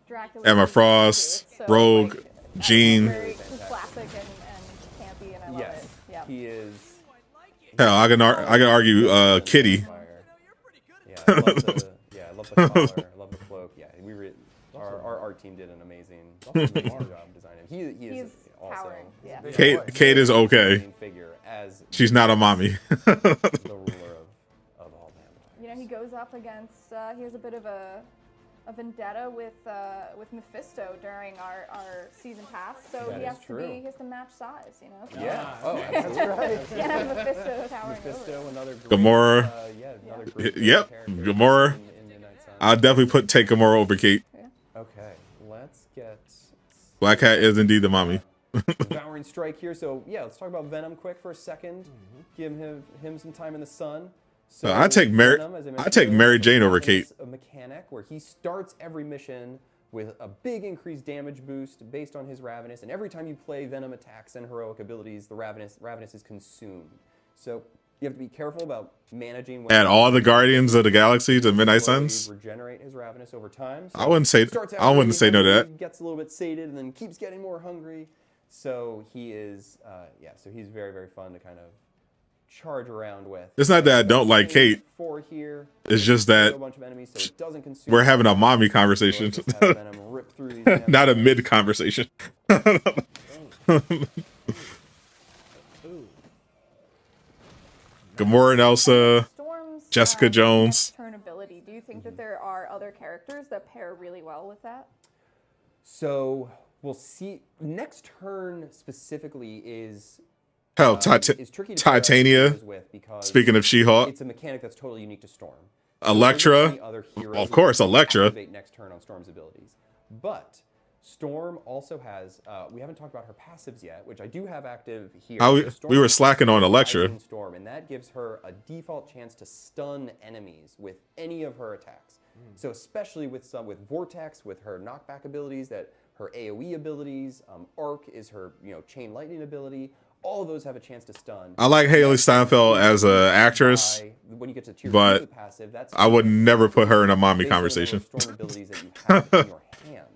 Emma Frost, Rogue, Jean. Very classic and campy, and I love it. Yeah. He is. Hell, I can argue Kitty. I love the collar. I love the cloak. Yeah, our art team did an amazing job designing him. He is also. Powering. Yeah. Kate is okay. She's not a mommy. The ruler of all vampires. He goes up against. He has a bit of a vendetta with Mephisto during our season pass, so he has to match size, Yeah. Oh, that's right. Can't have Mephisto towering over. Another great, Gamora. Another great yep. Gamora. I'll definitely take Gamora over Kate. Yeah. Okay, let's get. Black Cat is indeed the mommy. Devouring Strike here. So yeah, let's talk about Venom quick for a second. Give him some time in the sun. So I take Mary Jane over Kate. A mechanic where he starts every mission with a big increased damage boost based on his Ravenous, and every time you play Venom attacks and heroic abilities, the Ravenous is consumed. So you have to be careful about managing. And all the Guardians of the Galaxy to Midnight Suns. Regenerate his Ravenous over time. So I wouldn't say no to that. He gets a little bit sated and then keeps getting more hungry. So he is, so he's very, very fun to kind of charge around with. It's not that I don't like Kate. It's just that we're having a mommy conversation, not a mid conversation. Gamora and Elsa, Jessica Jones. Turn ability. Do you think that there are other characters that pair really well with that? So we'll see. Next turn specifically is. Hell, Titania. Speaking of She-Hulk, it's a mechanic that's totally unique to Storm. Elektra, of course, Elektra. Next turn on Storm's abilities, but Storm also has. We haven't talked about her passives yet, which I do have active here. We were slacking on Elektra. Storm, and that gives her a default chance to stun enemies with any of her attacks. So especially with Vortex, with her knockback abilities, her AOE abilities, Arc is her chain lightning ability. All of those have a chance to stun. I like Haley Steinfeld as an actress, but I would never put her in a mommy conversation. Storm abilities that you have in your hand.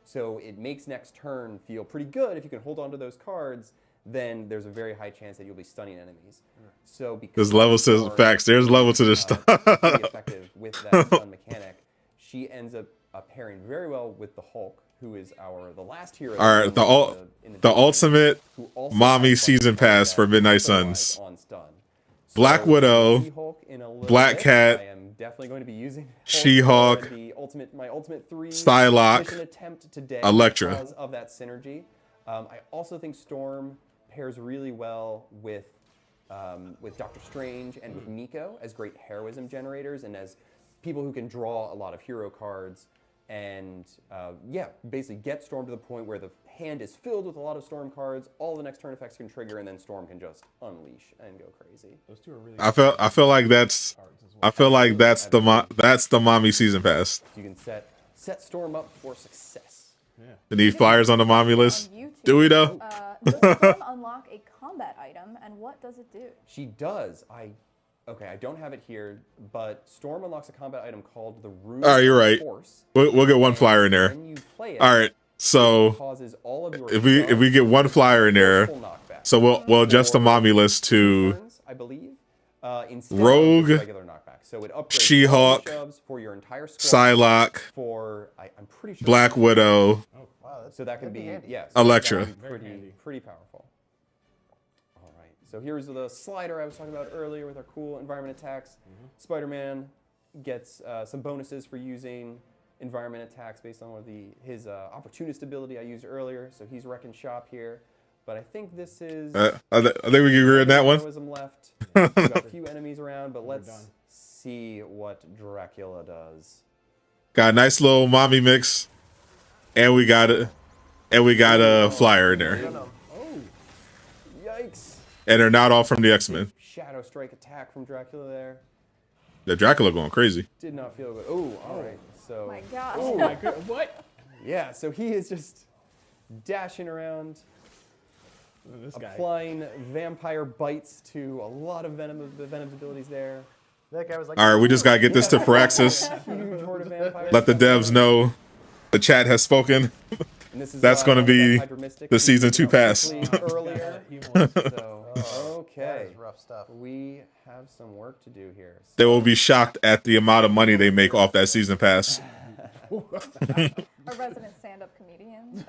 So it makes next turn feel pretty good if you can hold on to those cards. then there's a very high chance that you'll be stunning enemies. So because There's levels to Storm, facts. There's level to this stuff. pretty effective with that stun mechanic, she ends up pairing very well with the Hulk, who is the last hero. All right, the ultimate mommy season pass for Midnight Suns. On stun. Black Widow, She-Hulk in a little Black bit. Cat, I am definitely going to be using Hulk She-Hulk, for my ultimate 3 Psylocke, mission attempt today Elektra. because of that synergy. I also think Storm pairs really well with Doctor Strange and with Nico as great heroism generators and as people who can draw a lot of hero cards and basically get Storm to the point where the hand is filled with a lot of Storm cards, all the next turn effects can trigger, and then Storm can just unleash and go crazy. Those two are really. I feel like that's the mommy season pass. So you can set Storm up for success. Yeah. Do you need flyers on the mommy list? Do we though? Does Storm unlock a combat item, and what does it do? She does. I don't have it here, but Storm unlocks a combat item called the Rune All right, you're right. Force. We'll get one flyer in there. When you play it, All right. So causes all of your if we get one flyer in there, so we'll adjust the mommy list to turns, I believe, instead Rogue, of regular knockback. So it upgrades She-Hulk, shoves for your entire squad. Psylocke, For I'm pretty sure Black Widow, so that can be Elektra. Pretty powerful. All right, so here's the slider I was talking about earlier with our cool environment attacks. Spider-Man gets some bonuses for using environment attacks based on his opportunist ability I used earlier. So he's wrecking shop here. But I think this is. I think we can agree on that one. Left. We've got a few enemies around, but let's see what Dracula does. Got a nice little mommy mix, and we got a flyer in there. Oh, yikes! And they're not all from the X-Men. Shadow strike attack from Dracula there. The Dracula going crazy. Did not feel good. Oh, all right. So. My gosh. Oh my god! What? Yeah. So he is just dashing around, applying vampire bites to a lot of Venom's abilities there. That guy was like, All right, we just gotta get this to Firaxis. Huge horde of vampires. Let the devs know the chat has spoken. And this is, That's gonna be Hydra-Mystic the season 2 pass. Earlier. So, okay. that is rough stuff. We have some work to do here. They will be shocked at the amount of money they make off that season pass. A resident stand-up comedian.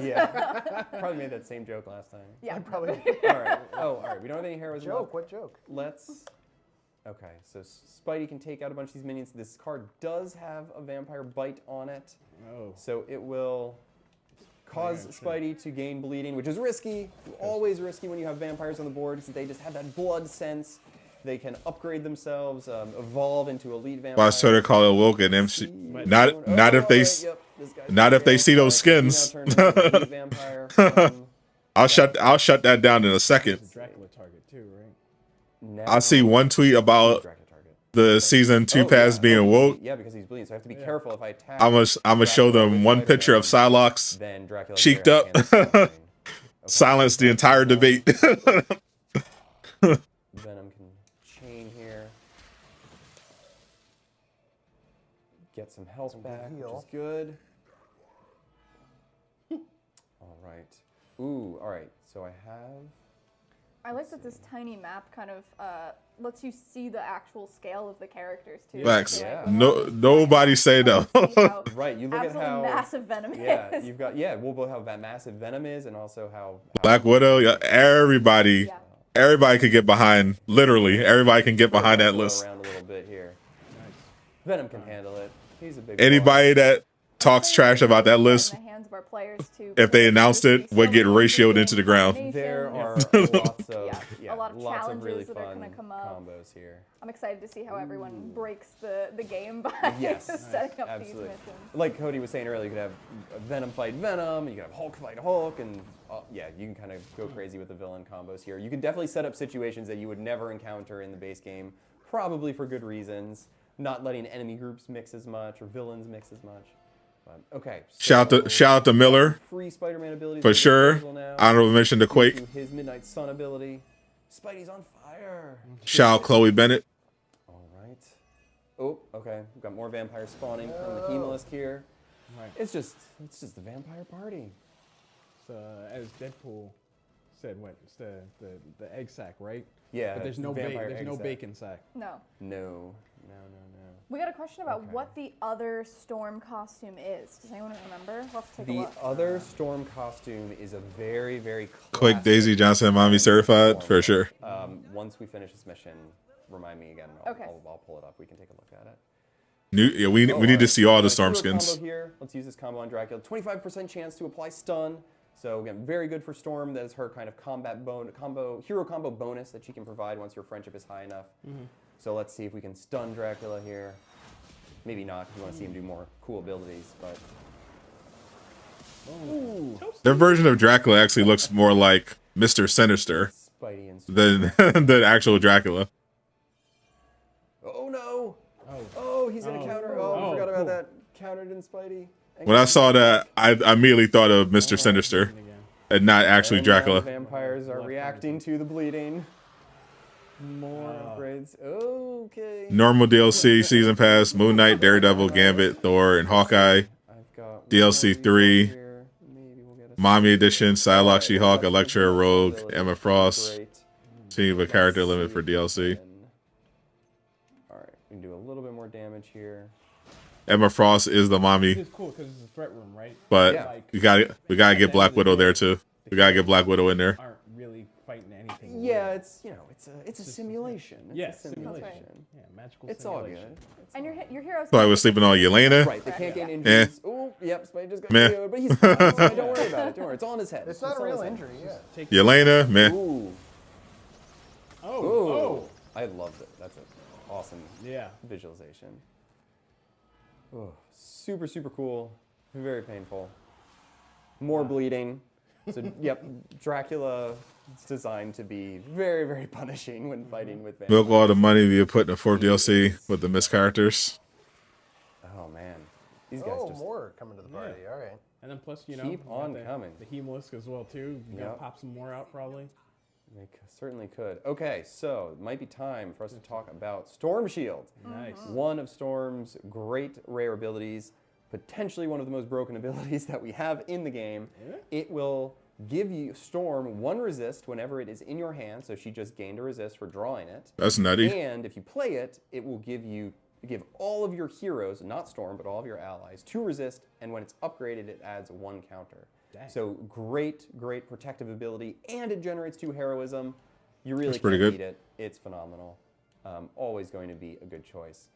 Yeah. Probably made that same joke last time. Yeah, Probably. All right. Oh, all right. We don't have any heroism left. What joke? Let's. Okay, so Spidey can take out a bunch of these minions. This card does have a vampire bite on it. Oh. So it will cause Spidey to gain bleeding, which is risky. Always risky when you have vampires on the board, because they just have that blood sense. They can upgrade themselves, evolve into elite vampires. Why Twitter call it woke and MC? Not if they see those skins. I'll shut that down in a second. Dracula target too, right? I see one tweet about the season 2 pass being woke. Yeah, because he's bleeding, so I have to be careful if I attack. I'm gonna show them one picture of Psylocke's cheeked up. Silence the entire debate. Venom can chain here. Get some health back, which is good. All right. Ooh, all right. So I have. I like that this tiny map kind of lets you see the actual scale of the characters too. Facts. So, like, Nobody say no. Right. You look at how massive Venom Yeah, is. you've got we'll both have that massive Venom is, and also how Black Widow. Yeah, everybody could get behind. Literally, everybody can get behind that list. Around a little bit here. Venom can handle it. He's a big. Anybody that talks trash about that list, if they announced it, would get ratioed into the ground. There are lots of a lot of lots challenges of really that fun are going to come up. combos here. I'm excited to see how everyone breaks the game by setting up these missions. Like Cody was saying earlier, you could have Venom fight Venom, and you could have Hulk fight Hulk, and you can kind of go crazy with the villain combos here. You can definitely set up situations that you would never encounter in the base game, probably for good reasons. Not letting enemy groups mix as much or villains mix as much. Okay. So shout out to Miller. Free Spider-Man abilities for sure. Honorable mention to Quake. His Midnight Sun ability. Spidey's on fire. Shout out Chloe Bennett. All right. Oh, okay. We've got more vampires spawning from the Hemolist here. Right. It's just the vampire party. So as Deadpool said what? It's the egg sack, right? Yeah. But there's it's no vampire there's egg no sack. bacon sack. No. No. We got a question about Okay. what the other Storm costume is. Does anyone remember? We'll have to take a The look. other Storm costume is a very, very Quick, classic Daisy Johnson, mommy certified for sure. Once we finish this mission, remind me again. Okay. I'll pull it up. We can take a look at it. We need to see all the Storm Hero skins. Combo here. Let's use this combo on Dracula. 25% chance to apply stun. So again, very good for Storm. That is her kind of hero combo bonus that she can provide once your friendship is high enough. So let's see if we can stun Dracula here. Maybe not, because we want to see him do more cool abilities, but... Ooh. Their version of Dracula actually looks more like Mr. Sinister Spidey and than actual Dracula. Oh no! Oh, he's gonna counter. Oh, I forgot about that. Countered in Spidey. When I saw that, I immediately thought of Mr. Sinister and not actually And now Dracula. the vampires are reacting to the bleeding. More upgrades. Okay. Normal DLC, Season Pass, Moon Knight, Daredevil, Gambit, Thor, and Hawkeye. I've got DLC 3, here. Maybe we'll get a Mommy Edition, Psylocke, She-Hulk, Elektra, Rogue, Emma Frost. Great. Seeing a character limit for DLC. All right, we can do a little bit more damage here. Emma Frost is the mommy, It's cool because it's a threat room, right? but Yeah. we gotta get Black Widow there too. We gotta get Black Widow in there. Aren't really fighting anything. Yeah, real. it's a simulation. It's Yeah, a simulation. simulation. Yeah, magical It's all simulation. good. And your heroes. So I was sleeping on Yelena. Right, they can't gain Yeah. injuries. Oh, yep, Spidey just got Meh. KO'd, but he's fine. Spidey, don't worry about it. Don't worry, it's all in his head. It's not a on real his head. injury, yeah. Yelena, man. Ooh. Oh. I loved it. That's an awesome Yeah. visualization. Oh, super, super cool. Very painful. More bleeding. So, yep, Dracula is designed to be very, very punishing when fighting with vampires. Milk all the money we put in the 4th DLC with the missed characters. Oh, man. These guys Oh, just... more coming to the party. All right. And then plus, you know, Keep you got on the, coming. The Hemolisk as well too. You gotta Yep. pop some more out probably. They certainly could. Okay, so it might be time for us to talk about Storm Shield. Nice. One of Storm's great rare abilities, potentially one of the most broken abilities that we have in the game. Yeah. It will give you Storm 1 resist whenever it is in your hand, so she just gained a resist for drawing it. That's nutty. And if you play it, it will give all of your heroes, not Storm, but all of your allies, 2 resist, and when it's upgraded, it adds 1 counter. Dang. So great protective ability, and it generates 2 heroism. You really That's pretty can't good. beat it. It's phenomenal. Always going to be a good choice.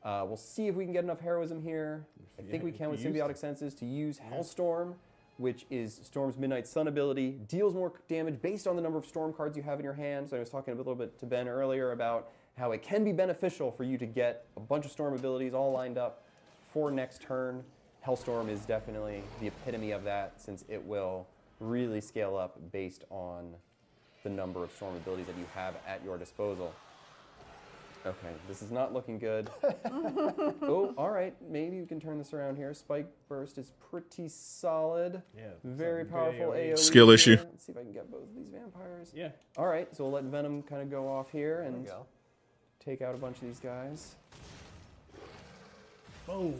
We'll see if we can get enough heroism here. I think we if can with you use symbiotic senses to use Hellstorm, which is Storm's Midnight Sun ability. Deals more damage based on the number of Storm cards you have in your hand. So I was talking a little bit to Ben earlier about how it can be beneficial for you to get a bunch of Storm abilities all lined up for next turn. Hellstorm is definitely the epitome of that, since it will really scale up based on the number of Storm abilities that you have at your disposal. Okay, this is not looking good. Oh, all right, maybe we can turn this around here. Spike Burst is pretty solid. Yeah, Very some good powerful AoE. AoE. Skill here. issue. Let's see if I can get both of these vampires. Yeah. All right, so we'll let Venom kind of go off here There we and go. take out a bunch of these guys. Boom.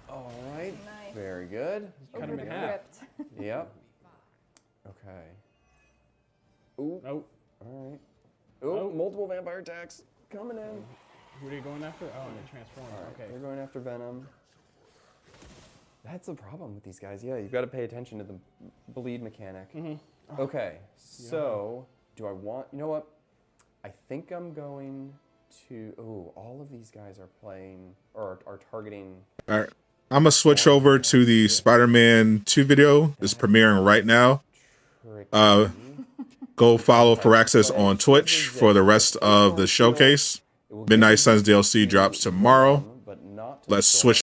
All right, Nice. very good. Cut him in half. Ripped. Yep. Okay. Ooh. Nope. All right. Ooh, Oh. multiple vampire attacks coming in. Who are they going after? Oh, and they transform. All right, Okay. they're going after Venom. That's the problem with these guys. Yeah, you've got to pay attention to the bleed mechanic. Okay, so do I want? You know what? I think I'm going to. Oh, all of these guys are playing or are targeting. All right. I'm going to switch over to the Spider-Man 2 video. It's premiering right now. Tricky. Go follow Firaxis on Twitch for the rest of the showcase. Midnight Suns DLC drops tomorrow. But not Let's Storm. switch